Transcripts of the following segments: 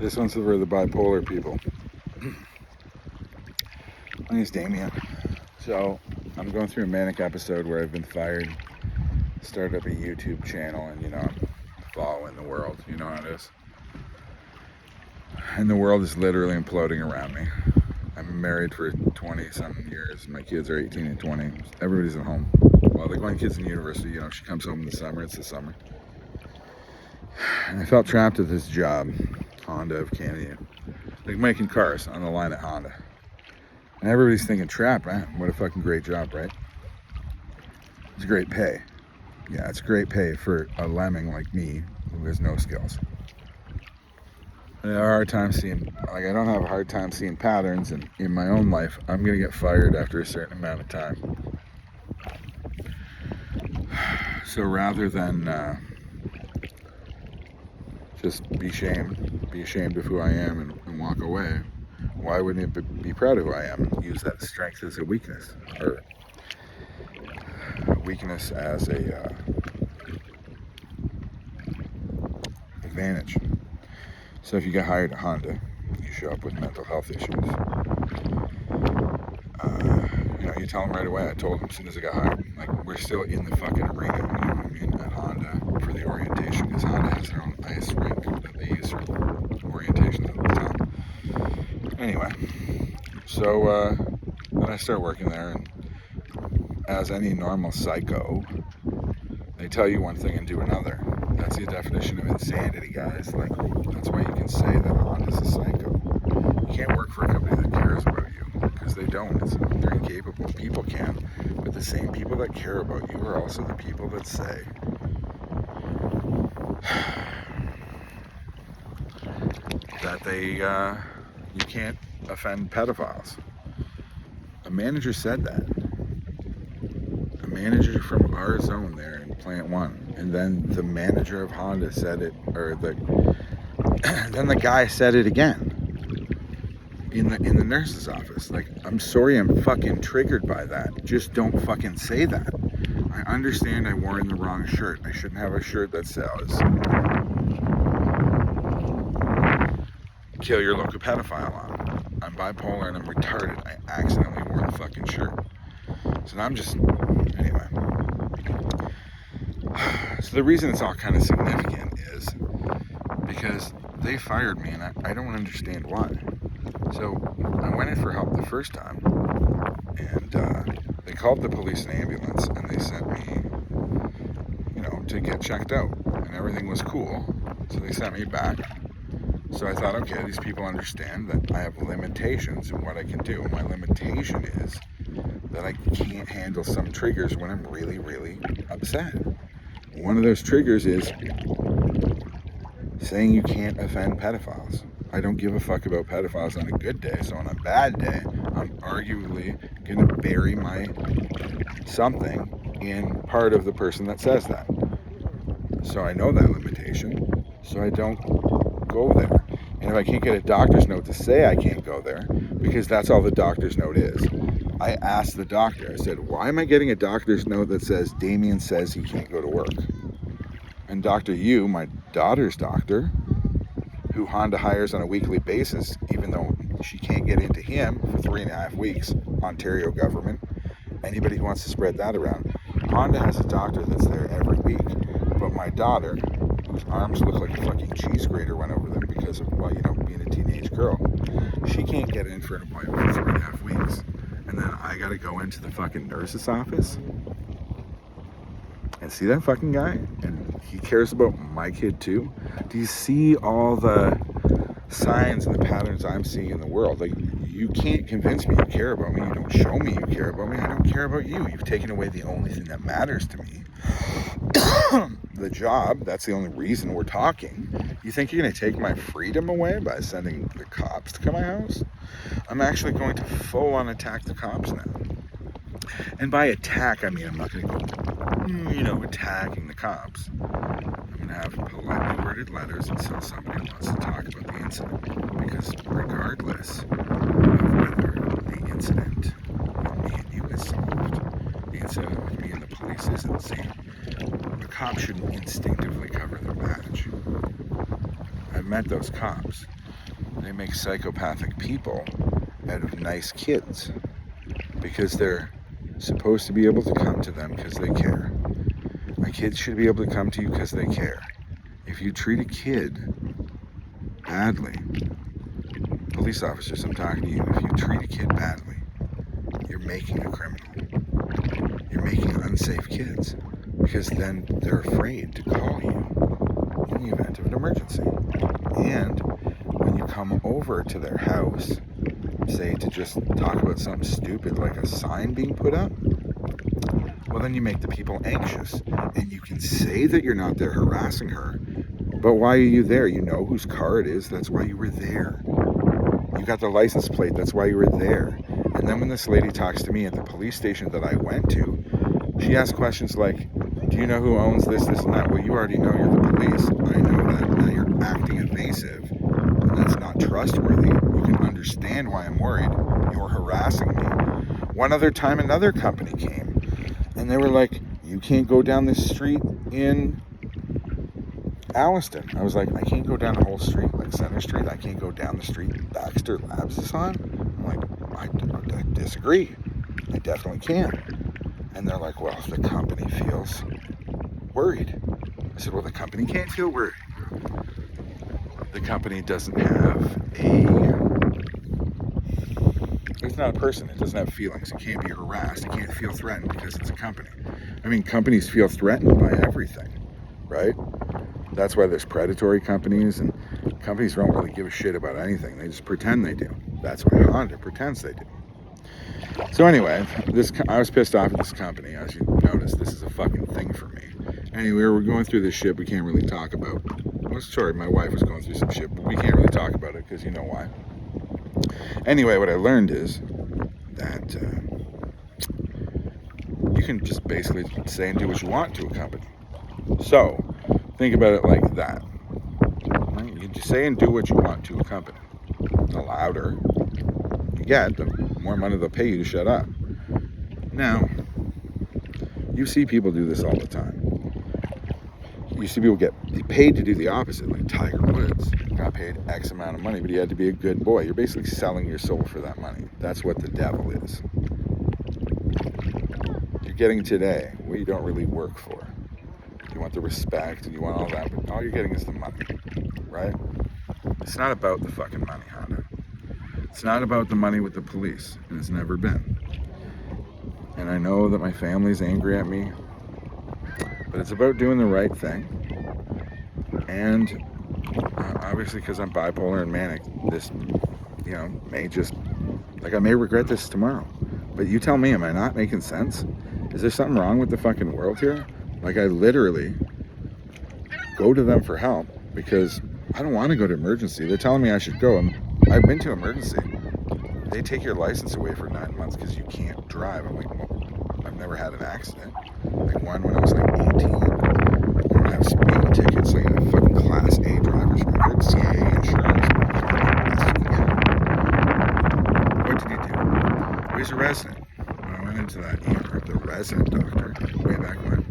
This one's for the bipolar people. My name's Damien. So I'm going through a manic episode where I've been fired, started up a YouTube channel, and I'm following the world. You know how it is. And the world is literally imploding around me. I'm married for 20-something years. My kids are 18 and 20. Everybody's at home. Well, they're going kids in university. She comes home in the summer. It's the summer. And I felt trapped at this job, Honda of Canada, like making cars on the line at Honda. And everybody's thinking, trapped, man. What a fucking great job, right? It's great pay. Yeah, it's great pay for a lemming like me who has no skills. I have a hard time seeing, I don't have a hard time seeing patterns, and in my own life, I'm gonna get fired after a certain amount of time. So rather than just be ashamed of who I am and walk away, why wouldn't it be proud of who I am and use that strength as a weakness, or a weakness as a advantage? So if you get hired at Honda, you show up with mental health issues. You tell them right away. I told them as soon as I got hired, like, we're still in the fucking arena, you know what I mean, at Honda for the orientation, because Honda has their own ice rink that they use for orientations at the time. Anyway, so then I start working there, and as any normal psycho, they tell you one thing and do another. That's the definition of insanity, guys. Like, that's why you can say that Honda's a psycho. You can't work for a company that cares about you, because they don't. They're incapable. People can, but the same people that care about you are also the people that say that you can't offend pedophiles. A manager said that. A manager from our zone there in Plant 1, and then the manager of Honda said it, or then the guy said it again in the nurse's office. Like, I'm sorry, I'm fucking triggered by that. Just don't fucking say that. I understand I wore in the wrong shirt. I shouldn't have a shirt that says kill your local pedophile on. I'm bipolar and I'm retarded. I accidentally wore the fucking shirt. So now I'm just, anyway. So the reason it's all kind of significant is because they fired me, and I don't understand why. So I went in for help the first time, and they called the police and ambulance, and they sent me, to get checked out, and everything was cool. So they sent me back. So I thought, okay, these people understand that I have limitations in what I can do. My limitation is that I can't handle some triggers when I'm really, really upset. One of those triggers is saying you can't offend pedophiles. I don't give a fuck about pedophiles on a good day, so on a bad day, I'm arguably going to bury my something in part of the person that says that. So I know that limitation, so I don't go there. And if I can't get a doctor's note to say I can't go there, because that's all the doctor's note is, I asked the doctor, I said, why am I getting a doctor's note that says Damien says he can't go to work? And Dr. Yu, my daughter's doctor, who Honda hires on a weekly basis, even though she can't get into him for 3.5 weeks, Ontario government, anybody who wants to spread that around. Honda has a doctor that's there every week, but my daughter, whose arms look like a fucking cheese grater went over them because of, being a teenage girl, she can't get in for an appointment for 3.5 weeks. And then I gotta go into the fucking nurse's office and see that fucking guy, and he cares about my kid too. Do you see all the signs and the patterns I'm seeing in the world? Like, you can't convince me you care about me. You don't show me you care about me. I don't care about you. You've taken away the only thing that matters to me. The job, that's the only reason we're talking. You think you're going to take my freedom away by sending the cops to come to my house? I'm actually going to full on attack the cops now. And by attack, I mean I'm not going to go, attacking the cops. I'm going to have politely worded letters until somebody wants to talk about the incident. Because regardless of whether the incident with me and you is solved, the incident with me and the police isn't the same. A cop shouldn't instinctively cover their badge. I've met those cops. they make psychopathic people out of nice kids because they're supposed to be able to come to them because they care. A kid should be able to come to you because they care. If you treat a kid badly, police officers, I'm talking to you, if you treat a kid badly, you're making a criminal. You're making unsafe kids because then they're afraid to call you in the event of an emergency. And when you come over to their house, say to just talk about something stupid like a sign being put up, well, then you make the people anxious. And you can say that you're not there harassing her, but why are you there? You know whose car it is. That's why you were there. You got the license plate. That's why you were there. And then when this lady talks to me at the police station that I went to, she asks questions like, do you know who owns this, this, and that? Well, you already know, you're the police. I know that. Now you're acting evasive. And that's not trustworthy. You can understand why I'm worried. You're harassing me. One other time, another company came. And they were like, you can't go down this street in Alliston. I was like, I can't go down the whole street, like Center Street. I can't go down the street Baxter Labs is on. I'm like, I disagree. I definitely can. And they're like, well, the company feels worried. I said, well, the company can't feel worried. The company doesn't have it's not a person. It doesn't have feelings. It can't be harassed. It can't feel threatened because it's a company. I mean, companies feel threatened by everything, right? That's why there's predatory companies, and companies don't really give a shit about anything. They just pretend they do. That's why Honda pretends they do. So anyway, I was pissed off at this company. As you notice, this is a fucking thing for me. Anyway, we're going through this shit we can't really talk about. Oh, sorry, my wife was going through some shit, but we can't really talk about it because you know why. Anyway, what I learned is that you can just basically say and do what you want to a company. So, think about it like that. Right? You can just say and do what you want to a company. The louder you get, the more money they'll pay you to shut up. Now, you see people do this all the time. You see people get paid to do the opposite, like Tiger Woods got paid X amount of money, but he had to be a good boy. You're basically selling your soul for that money. That's what the devil is. You're getting today what you don't really work for. You want the respect and you want all that, but all you're getting is the money, right? It's not about the fucking money, Honda. It's not about the money with the police, and it's never been. And I know that my family's angry at me, but it's about doing the right thing. And obviously, because I'm bipolar and manic, this, may just, I may regret this tomorrow. But you tell me, am I not making sense? Is there something wrong with the fucking world here? Like, I literally go to them for help because I don't want to go to emergency. They're telling me I should go. I've been to emergency. They take your license away for 9 months because you can't drive. I'm like, well, I've never had an accident. Like one when I was like 18. I don't have speeding tickets, like a fucking Class A driver's record, CAA insurance. What did he do? Well, he's a resident. When I went into that ER, the resident doctor, way back when,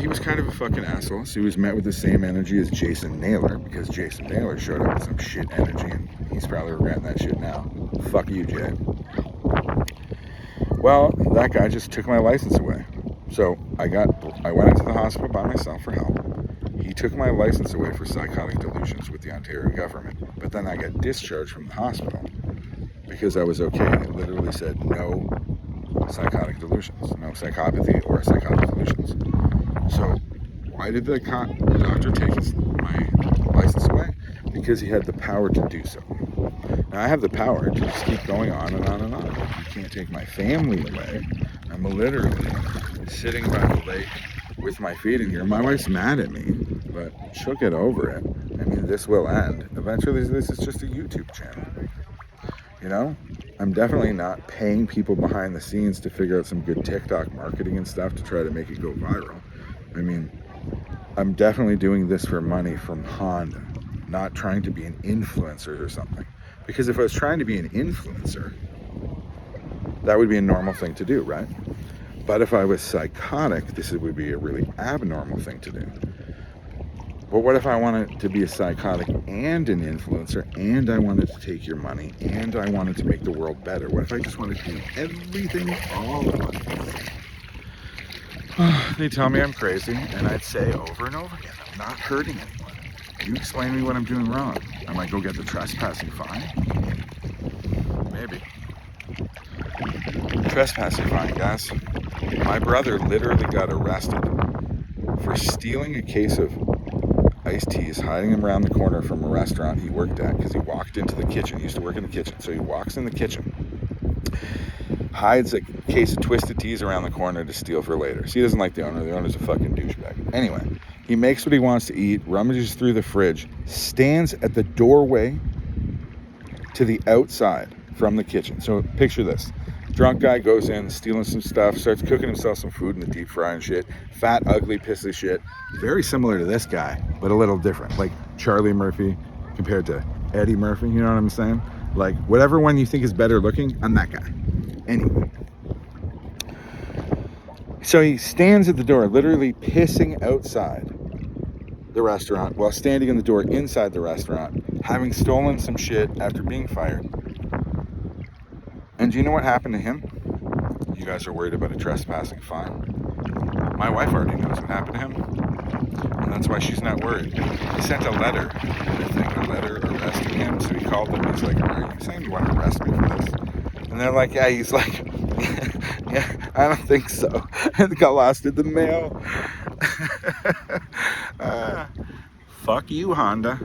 he was kind of a fucking asshole. So he was met with the same energy as Jason Naylor, because Jason Naylor showed up with some shit energy, and he's probably regretting that shit now. Fuck you, Jay. Well, that guy just took my license away. So I went into the hospital by myself for help. He took my license away for psychotic delusions with the Ontario government. But then I got discharged from the hospital because I was okay. And it literally said no psychotic delusions, no psychopathy or psychotic delusions. So why did the doctor take my license away? Because he had the power to do so. Now I have the power to just keep going on and on and on. You can't take my family away. I'm literally sitting by the lake with my feet in here. My wife's mad at me, but she'll get over it. I mean, this will end. Eventually, this is just a YouTube channel. You know? I'm definitely not paying people behind the scenes to figure out some good TikTok marketing and stuff to try to make it go viral. I mean, I'm definitely doing this for money from Honda, not trying to be an influencer or something. Because if I was trying to be an influencer, that would be a normal thing to do, right? But if I was psychotic, this would be a really abnormal thing to do. But what if I wanted to be a psychotic and an influencer, and I wanted to take your money, and I wanted to make the world better? What if I just wanted to do everything all at once? They tell me I'm crazy, and I'd say over and over again, I'm not hurting anyone. You explain to me what I'm doing wrong. I might go get the trespassing fine. Maybe. Trespassing fine, guys. My brother literally got arrested for stealing a case of iced teas, hiding them around the corner from a restaurant he worked at because he walked into the kitchen. He used to work in the kitchen. So he walks in the kitchen, hides a case of twisted teas around the corner to steal for later. So he doesn't like the owner. The owner's a fucking douchebag. Anyway, he makes what he wants to eat, rummages through the fridge, stands at the doorway to the outside from the kitchen. So picture this. Drunk guy goes in, stealing some stuff, starts cooking himself some food in the deep fry and shit. Fat, ugly, piece of shit. Very similar to this guy, but a little different. Like Charlie Murphy compared to Eddie Murphy, you know what I'm saying? Like whatever one you think is better looking, I'm that guy. Anyway. So he stands at the door, literally pissing outside the restaurant while standing in the door inside the restaurant, having stolen some shit after being fired. And do you know what happened to him? You guys are worried about a trespassing fine. My wife already knows what happened to him. And that's why she's not worried. He sent a letter, I think, a letter arresting him. So he called them. He's like, are you saying you want to arrest me for this? And they're like, yeah. He's like, yeah, I don't think so. And it got lost in the mail. Fuck you, Honda.